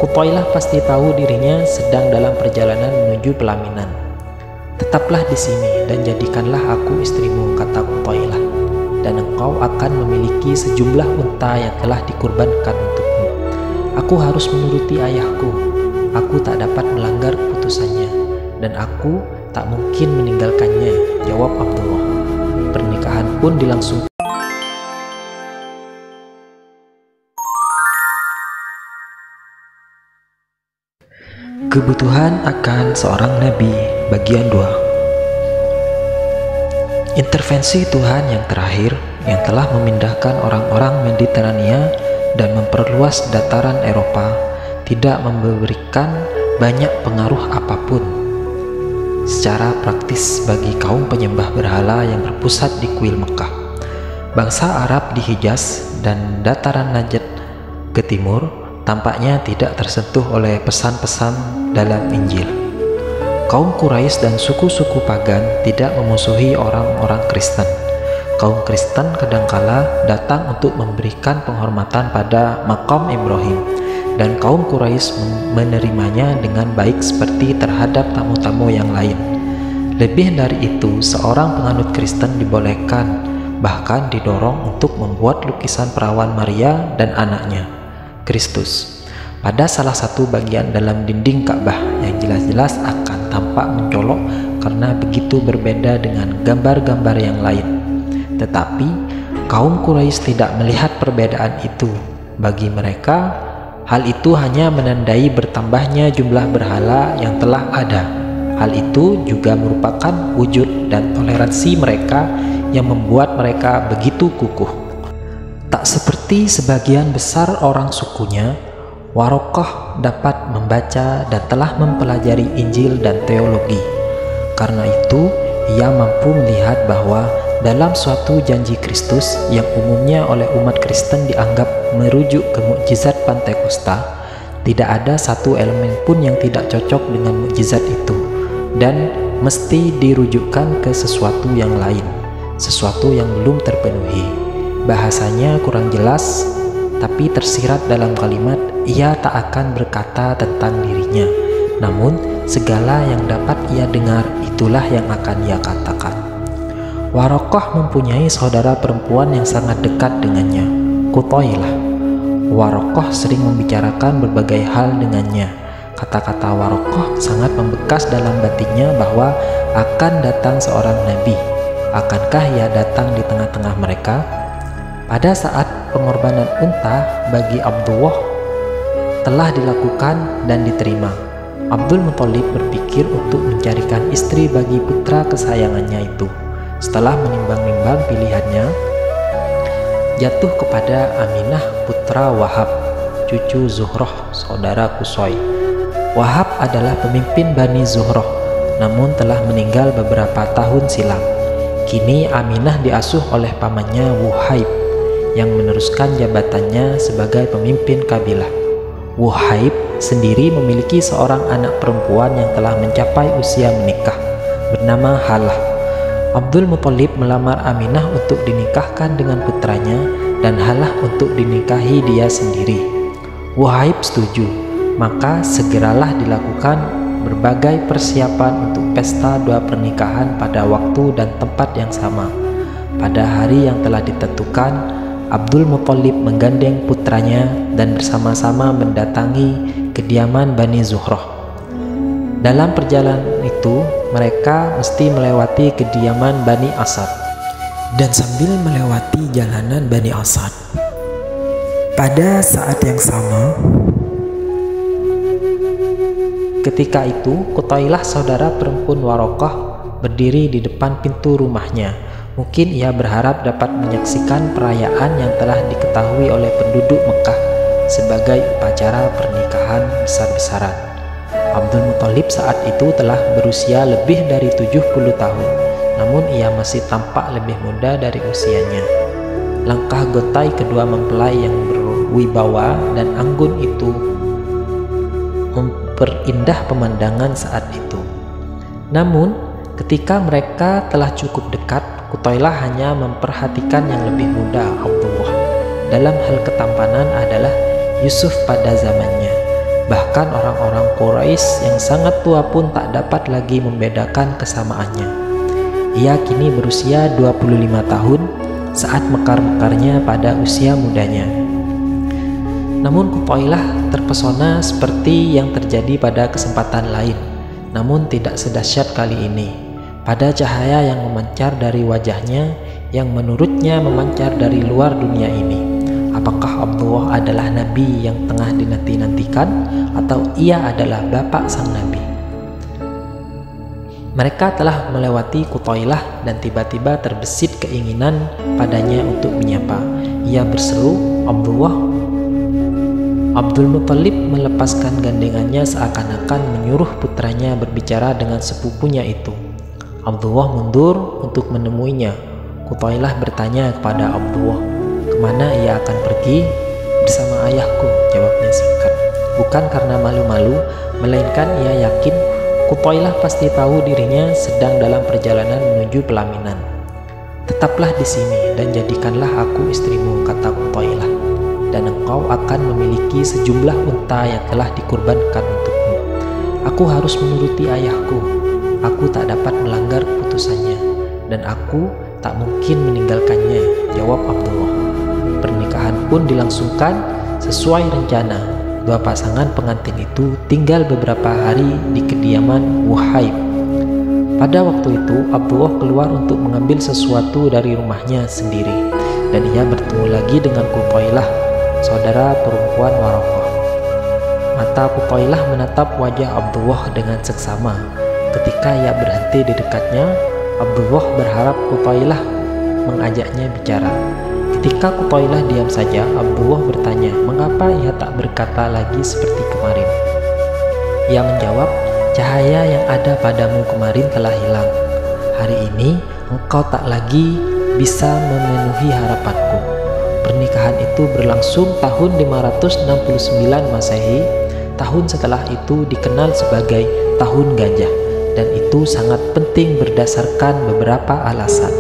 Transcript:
Qutailah pasti tahu dirinya sedang dalam perjalanan menuju pelaminan. "Tetaplah di sini dan jadikanlah aku istrimu," kata Qutailah, "dan engkau akan memiliki sejumlah unta yang telah dikurbankan untukmu. Aku harus menuruti ayahku. Aku tak dapat melanggar keputusannya, dan aku tak mungkin meninggalkannya," jawab Abdullah. Pernikahan pun dilangsungkan. Kebutuhan akan seorang nabi, bagian 2. Intervensi Tuhan yang terakhir yang telah memindahkan orang-orang Mediterania dan memperluas dataran Eropa tidak memberikan banyak pengaruh apapun secara praktis bagi kaum penyembah berhala yang berpusat di kuil Mekah. Bangsa Arab di Hijaz dan dataran Najd ke timur tampaknya tidak tersentuh oleh pesan-pesan dalam Injil. Kaum Quraisy dan suku-suku pagan tidak memusuhi orang-orang Kristen. Kaum Kristen kadangkala datang untuk memberikan penghormatan pada makam Ibrahim, dan kaum Quraisy menerimanya dengan baik seperti terhadap tamu-tamu yang lain. Lebih dari itu, seorang penganut Kristen dibolehkan, bahkan didorong untuk membuat lukisan perawan Maria dan anaknya, Kristus, pada salah satu bagian dalam dinding Ka'bah yang jelas-jelas akan tampak mencolok karena begitu berbeda dengan gambar-gambar yang lain. Tetapi kaum Quraisy tidak melihat perbedaan itu. Bagi mereka, hal itu hanya menandai bertambahnya jumlah berhala yang telah ada. Hal itu juga merupakan wujud dan toleransi mereka yang membuat mereka begitu kukuh. Tak seperti sebagian besar orang sukunya, Warokoh dapat membaca dan telah mempelajari Injil dan teologi. Karena itu, ia mampu melihat bahwa dalam suatu janji Kristus yang umumnya oleh umat Kristen dianggap merujuk ke mukjizat Pantekosta, tidak ada satu elemen pun yang tidak cocok dengan mukjizat itu, dan mesti dirujukkan ke sesuatu yang lain, sesuatu yang belum terpenuhi. Bahasanya kurang jelas, tapi tersirat dalam kalimat, ia tak akan berkata tentang dirinya, namun segala yang dapat ia dengar itulah yang akan ia katakan. Warokoh mempunyai saudara perempuan yang sangat dekat dengannya, Qutailah. Warokoh sering membicarakan berbagai hal dengannya. Kata-kata Warokoh sangat membekas dalam batinnya bahwa akan datang seorang nabi. Akankah ia datang di tengah-tengah mereka? Pada saat pengorbanan unta bagi Abdullah telah dilakukan dan diterima, Abdul Muthalib berpikir untuk mencarikan istri bagi putra kesayangannya itu. Setelah menimbang-nimbang pilihannya, jatuh kepada Aminah putra Wahab, cucu Zuhroh, saudara Qusay. Wahab adalah pemimpin Bani Zuhroh, namun telah meninggal beberapa tahun silam. Kini Aminah diasuh oleh pamannya Wuhaib, yang meneruskan jabatannya sebagai pemimpin kabilah. Wuhaib sendiri memiliki seorang anak perempuan yang telah mencapai usia menikah, bernama Halah. Abdul Muthalib melamar Aminah untuk dinikahkan dengan putranya dan Halah untuk dinikahi dia sendiri. Wuhaib setuju, maka segeralah dilakukan berbagai persiapan untuk pesta dua pernikahan pada waktu dan tempat yang sama. Pada hari yang telah ditentukan, Abdul Muthalib menggandeng putranya dan bersama-sama mendatangi kediaman Bani Zuhroh. Dalam perjalanan itu, mereka mesti melewati kediaman Bani Asad. Dan sambil melewati jalanan Bani Asad, pada saat yang sama, ketika itu Qutailah saudara perempuan Warokoh berdiri di depan pintu rumahnya. Mungkin ia berharap dapat menyaksikan perayaan yang telah diketahui oleh penduduk Mekah sebagai upacara pernikahan besar-besaran. Abdul Muthalib saat itu telah berusia lebih dari 70 tahun, namun ia masih tampak lebih muda dari usianya. Langkah gotai kedua mempelai yang berwibawa dan anggun itu memperindah pemandangan saat itu. Namun, ketika mereka telah cukup dekat, Qutailah hanya memperhatikan yang lebih muda, Abdullah. Dalam hal ketampanan adalah Yusuf pada zamannya. Bahkan orang-orang Quraisy yang sangat tua pun tak dapat lagi membedakan kesamaannya. Ia kini berusia 25 tahun saat mekar-mekarnya pada usia mudanya. Namun Qutailah terpesona seperti yang terjadi pada kesempatan lain, namun tidak sedahsyat kali ini. Pada cahaya yang memancar dari wajahnya, yang menurutnya memancar dari luar dunia ini. Apakah Abdullah adalah nabi yang tengah dinanti-nantikan, atau ia adalah bapak sang nabi? Mereka telah melewati Qutailah dan tiba-tiba terbesit keinginan padanya untuk menyapa. Ia berseru, "Abdullah." Abdul Muthalib melepaskan gandengannya seakan-akan menyuruh putranya berbicara dengan sepupunya itu. Abdullah mundur untuk menemuinya. Qutailah bertanya kepada Abdullah, "Kemana ia akan pergi?" "Bersama ayahku," jawabnya singkat. Bukan karena malu-malu, melainkan ia yakin Qutailah pasti tahu dirinya sedang dalam perjalanan menuju pelaminan. "Tetaplah di sini dan jadikanlah aku istrimu," kata Qutailah, "dan engkau akan memiliki sejumlah unta yang telah dikurbankan untukmu. Aku harus menuruti ayahku. Aku tak dapat melanggar keputusannya, dan aku tak mungkin meninggalkannya," jawab Abdullah. Pernikahan pun dilangsungkan sesuai rencana. Dua pasangan pengantin itu tinggal beberapa hari di kediaman Wuhaib. Pada waktu itu Abdullah keluar untuk mengambil sesuatu dari rumahnya sendiri, dan ia bertemu lagi dengan Qutailah, saudara perempuan Waraqah. Mata Qutailah menatap wajah Abdullah dengan seksama. Ketika ia berhenti di dekatnya, Abdullah berharap Qutailah mengajaknya bicara. Ketika Qutailah diam saja, Abdullah bertanya, mengapa ia tak berkata lagi seperti kemarin. Ia menjawab, "Cahaya yang ada padamu kemarin telah hilang. Hari ini engkau tak lagi bisa memenuhi harapanku." Pernikahan itu berlangsung tahun 569 Masehi. Tahun setelah itu dikenal sebagai Tahun Gajah, dan itu sangat penting berdasarkan beberapa alasan.